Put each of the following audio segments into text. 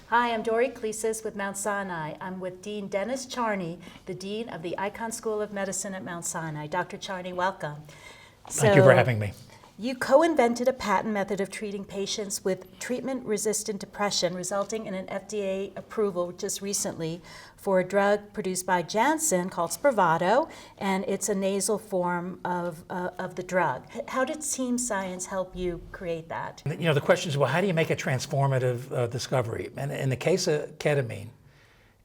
Hi, I'm Dori Cleesis with Mount Sinai. I'm with Dean Dennis Charney, the Dean of the Icahn School of Medicine at Mount Sinai. Dr. Charney, welcome. Thank you for having me. You co-invented a patent method of treating patients with treatment-resistant depression, resulting in an FDA approval just recently for a drug produced by Janssen called Spravato, and it's a nasal form of the drug. How did Team Science help you create that? You know, the question is, well, how do you make a transformative discovery? And in the case of ketamine,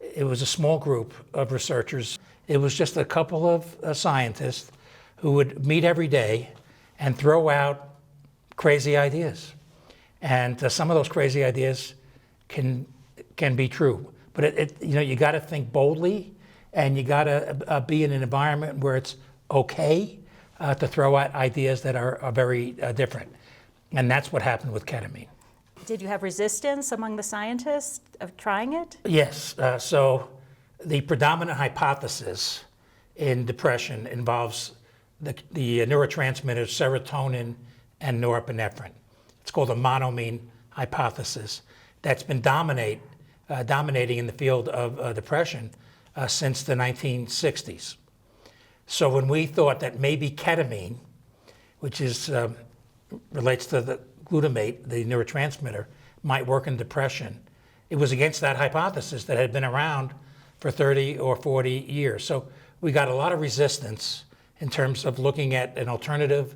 it was a small group of researchers. It was just a couple of scientists who would meet every day and throw out crazy ideas. And some of those crazy ideas can be true. But you got to think boldly, and you got to be in an environment where it's okay to throw out ideas that are very different. And that's what happened with ketamine. Did you have resistance among the scientists of trying it? Yes. So the predominant hypothesis in depression involves the neurotransmitters serotonin and norepinephrine. It's called the monoamine hypothesis. That's been dominating in the field of depression since the 1960s. So when we thought that maybe ketamine, which relates to the glutamate, the neurotransmitter, might work in depression, it was against that hypothesis that had been around for 30 or 40 years. So we got a lot of resistance in terms of looking at an alternative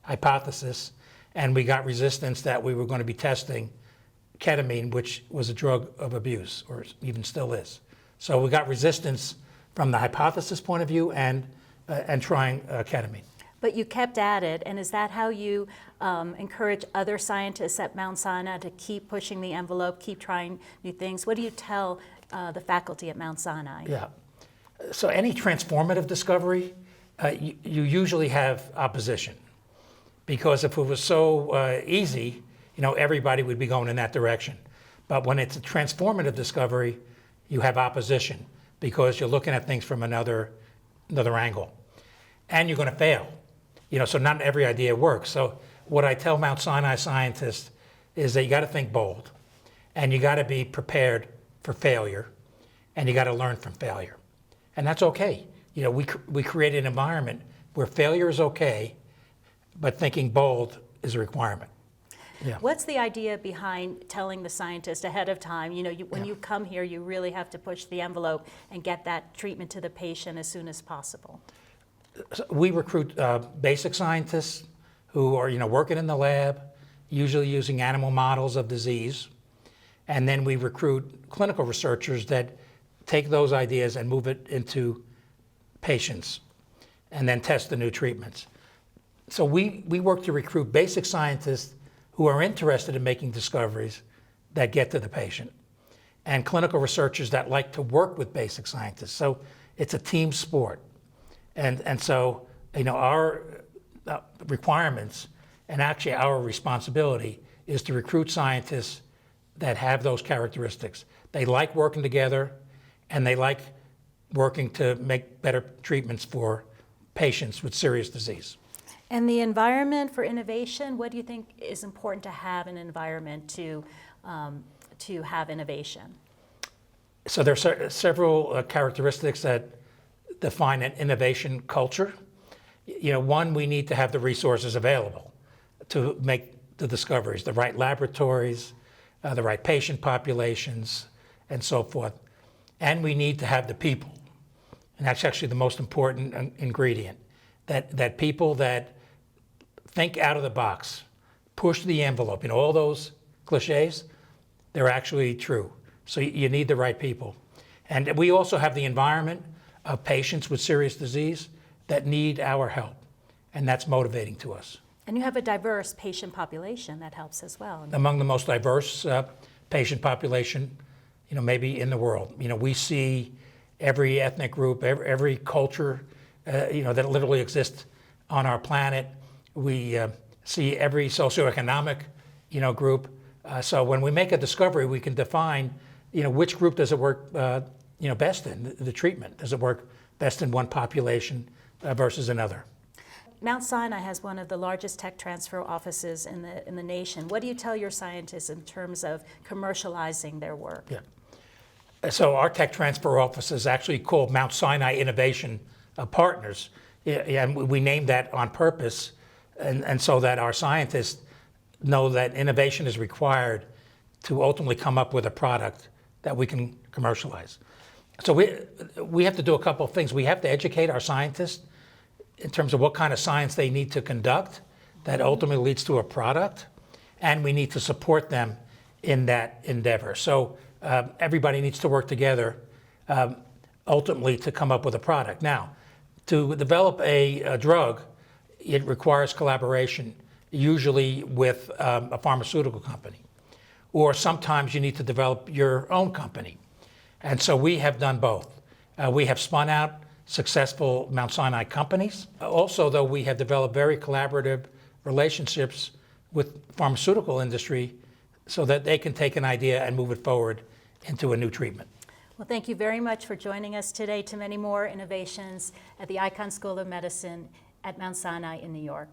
hypothesis, and we got resistance that we were going to be testing ketamine, which was a drug of abuse, or even still is. So we got resistance from the hypothesis point of view and trying ketamine. But you kept at it, and is that how you encourage other scientists at Mount Sinai to keep pushing the envelope, keep trying new things? What do you tell the faculty at Mount Sinai? Yeah. So any transformative discovery, you usually have opposition, because if it was so easy, everybody would be going in that direction. But when it's a transformative discovery, you have opposition because you're looking at things from another angle, and you're going to fail. So not every idea works. So what I tell Mount Sinai scientists is that you got to think bold, and you got to be prepared for failure, and you got to learn from failure, and that's okay. We create an environment where failure is okay, but thinking bold is a requirement. Yeah. What's the idea behind telling the scientist ahead of time, when you come here, you really have to push the envelope and get that treatment to the patient as soon as possible? So we recruit basic scientists who are, working in the lab, usually using animal models of disease. And then we recruit clinical researchers that take those ideas and move it into patients and then test the new treatments. So we work to recruit basic scientists who are interested in making discoveries that get to the patient, and clinical researchers that like to work with basic scientists. So it's a team sport. And so, our requirements and actually our responsibility is to recruit scientists that have those characteristics. They like working together, and they like working to make better treatments for patients with serious disease. And the environment for innovation, what do you think is important to have an environment to have innovation? So there are several characteristics that define an innovation culture. One, we need to have the resources available to make the discoveries, the right laboratories, the right patient populations, and so forth. And we need to have the people. And that's actually the most important ingredient, that people that think out of the box, push the envelope. All those cliches, they're actually true. So you need the right people. And we also have the environment of patients with serious disease that need our help. And that's motivating to us. And you have a diverse patient population that helps as well. Among the most diverse patient population, maybe in the world. We see every ethnic group, every culture, that literally exists on our planet. We see every socioeconomic, group. So when we make a discovery, we can define, which group does it work, best in, the treatment. Does it work best in one population versus another? Mount Sinai has one of the largest tech transfer offices in the nation. What do you tell your scientists in terms of commercializing their work? Yeah. So our tech transfer office is actually called Mount Sinai Innovation Partners, and we named that on purpose, and so that our scientists know that innovation is required to ultimately come up with a product that we can commercialize. So we have to do a couple of things. We have to educate our scientists in terms of what kind of science they need to conduct that ultimately leads to a product, and we need to support them in that endeavor. So everybody needs to work together ultimately to come up with a product. Now, to develop a drug, it requires collaboration, usually with a pharmaceutical company. Or sometimes you need to develop your own company. And so we have done both. We have spun out successful Mount Sinai companies. Also, though, we have developed very collaborative relationships with pharmaceutical industry so that they can take an idea and move it forward into a new treatment. Well, thank you very much for joining us today to many more innovations at the Icahn School of Medicine at Mount Sinai in New York.